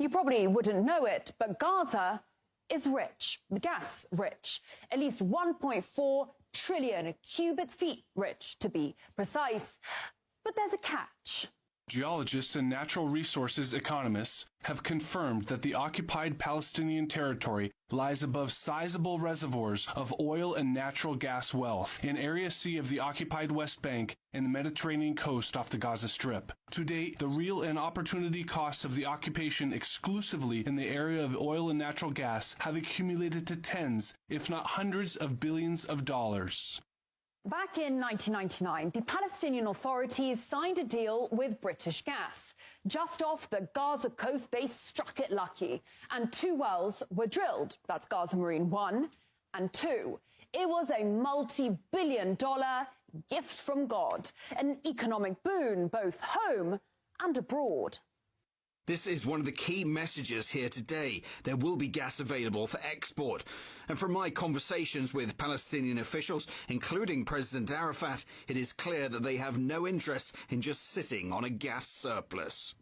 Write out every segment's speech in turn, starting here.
You probably wouldn't know it, but Gaza is rich, gas rich, at least 1.4 trillion cubic feet rich, to be precise. But there's a catch. Geologists and natural resources economists have confirmed that the occupied Palestinian territory lies above sizable reservoirs of oil and natural gas wealth in Area C of the occupied West Bank and the Mediterranean coast off the Gaza Strip. To date, the real and opportunity costs of the occupation exclusively in the area of oil and natural gas have accumulated to tens, if not hundreds of billions of dollars. Back in 1999, the Palestinian authorities signed a deal with British Gas. Just off the Gaza coast, they struck it lucky, and 2 wells were drilled. That's Gaza Marine 1 and 2. It was a multi-billion-dollar gift from God, an economic boon both home and abroad. This is one of the key messages here today. There will be gas available for export. And from my conversations with Palestinian officials, including President Arafat, it is clear that they have no interest in just sitting on a gas surplus.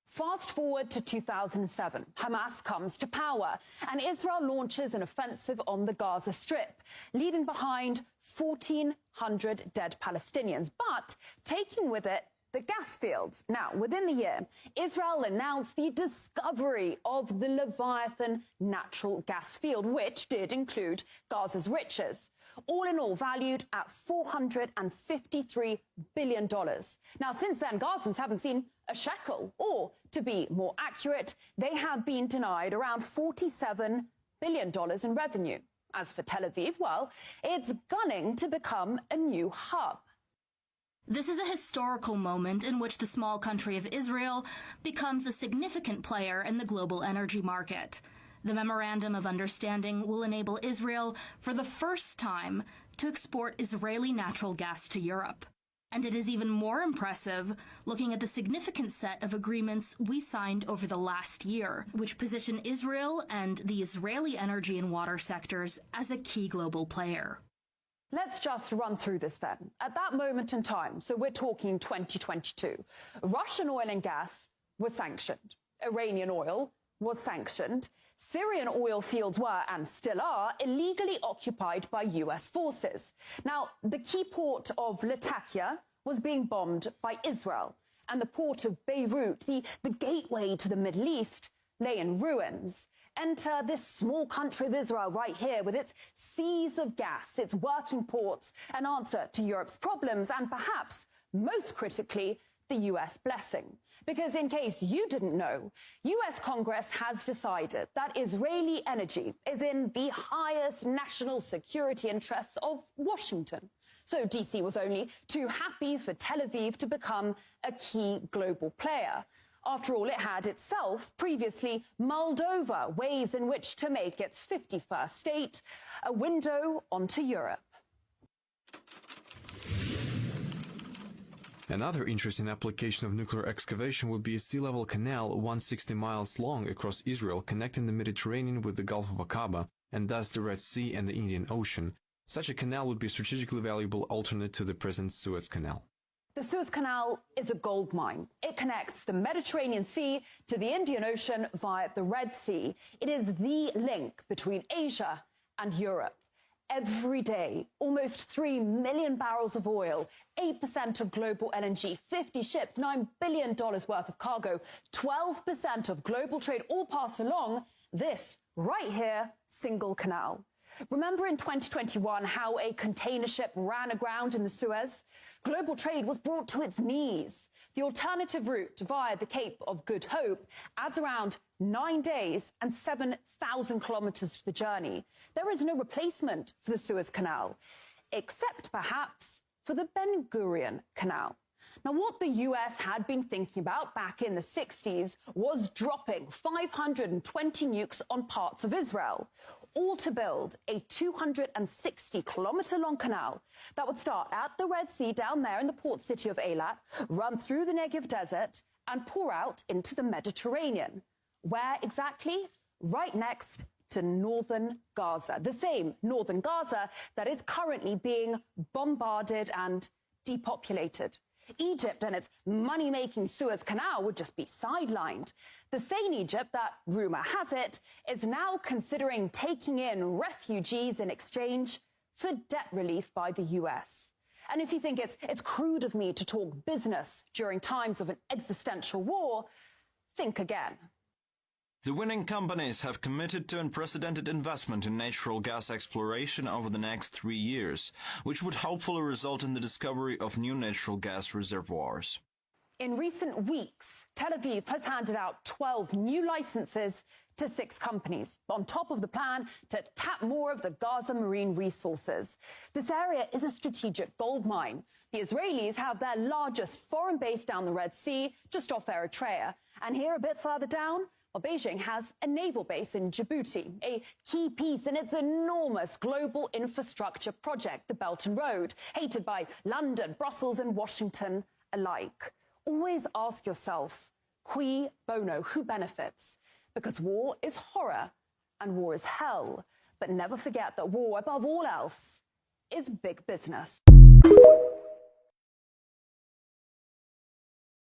Fast forward to 2007, Hamas comes to power and Israel launches an offensive on the Gaza Strip, leaving behind 1,400 dead Palestinians, but taking with it the gas fields. Now, within the year, Israel announced the discovery of the Leviathan natural gas field, which did include Gaza's riches, all in all valued at $453 billion. Now, since then, Gazans haven't seen a shekel, or to be more accurate, they have been denied around $47 billion in revenue. As for Tel Aviv, well, it's gunning to become a new hub. This is a historical moment in which the small country of Israel becomes a significant player in the global energy market. The Memorandum of Understanding will enable Israel, for the first time, to export Israeli natural gas to Europe. And it is even more impressive looking at the significant set of agreements we signed over the last year, which position Israel and the Israeli energy and water sectors as a key global player. Let's just run through this then. At that moment in time, so we're talking 2022, Russian oil and gas was sanctioned. Iranian oil was sanctioned. Syrian oil fields were, and still are, illegally occupied by US forces. Now, the key port of Latakia was being bombed by Israel, and the port of Beirut, the gateway to the Middle East, lay in ruins. Enter this small country of Israel right here with its seas of gas, its working ports, an answer to Europe's problems, and perhaps, most critically, the US blessing. Because in case you didn't know, US Congress has decided that Israeli energy is in the highest national security interests of Washington. So DC was only too happy for Tel Aviv to become a key global player. After all, it had itself previously mulled over ways in which to make its 51st state a window onto Europe. Another interesting application of nuclear excavation would be a sea-level canal 160 miles long across Israel, connecting the Mediterranean with the Gulf of Aqaba and thus the Red Sea and the Indian Ocean. Such a canal would be a strategically valuable alternate to the present Suez Canal. The Suez Canal is a gold mine. It connects the Mediterranean Sea to the Indian Ocean via the Red Sea. It is the link between Asia and Europe. Every day, almost 3 million barrels of oil, 8% of global LNG, 50 ships, $9 billion worth of cargo, 12% of global trade all pass along this right here single canal. Remember in 2021 how a container ship ran aground in the Suez? Global trade was brought to its knees. The alternative route via the Cape of Good Hope adds around 9 days and 7,000 kilometers to the journey. There is no replacement for the Suez Canal, except perhaps for the Ben Gurion Canal. Now, what the US had been thinking about back in the 60s was dropping 520 nukes on parts of Israel, all to build a 260-kilometer-long canal that would start at the Red Sea down there in the port city of Eilat, run through the Negev desert, and pour out into the Mediterranean. Where exactly? Right next to northern Gaza, the same northern Gaza that is currently being bombarded and depopulated. Egypt and its money-making Suez Canal would just be sidelined. The same Egypt that, rumor has it, is now considering taking in refugees in exchange for debt relief by the US. And if you think it's crude of me to talk business during times of an existential war, think again. The winning companies have committed to unprecedented investment in natural gas exploration over the next 3 years, which would hopefully result in the discovery of new natural gas reservoirs. In recent weeks, Tel Aviv has handed out 12 new licenses to 6 companies, on top of the plan to tap more of the Gaza marine resources. This area is a strategic gold mine. The Israelis have their largest foreign base down the Red Sea, just off Eritrea. And here, a bit further down, well, Beijing has a naval base in Djibouti, a key piece in its enormous global infrastructure project, the Belt and Road, hated by London, Brussels and Washington alike. Always ask yourself, cui bono, who benefits? Because war is horror and war is hell. But never forget that war, above all else, is big business.